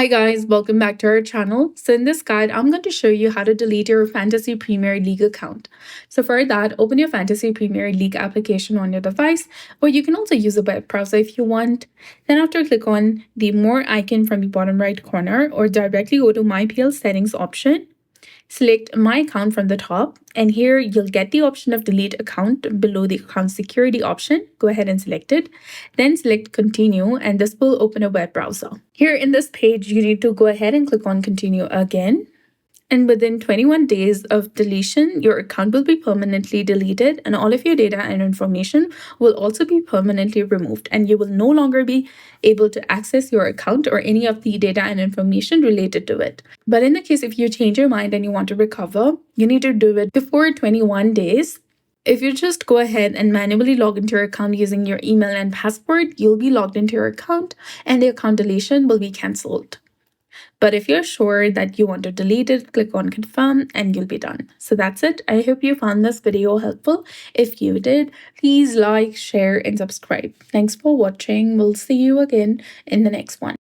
Hi guys, welcome back to our channel. So in this guide, I'm going to show you how to delete your Fantasy Premier League account. So for that, open your Fantasy Premier League application on your device, or you can also use a web browser if you want. Then after, click on the More icon from the bottom right corner, or directly go to My PL Settings option. Select My Account from the top, and here you'll get the option of Delete Account below the Account Security option. Go ahead and select it. Then select Continue, and this will open a web browser. Here in this page, you need to go ahead and click on Continue again. And within 21 days of deletion, your account will be permanently deleted, and all of your data and information will also be permanently removed, and you will no longer be able to access your account or any of the data and information related to it. But in the case if you change your mind and you want to recover, you need to do it before 21 days. If you just go ahead and manually log into your account using your email and password, you'll be logged into your account and the account deletion will be cancelled. But if you're sure that you want to delete it, click on confirm and you'll be done. So that's it. I hope you found this video helpful. If you did, please like, share, and subscribe. Thanks for watching. We'll see you again in the next one.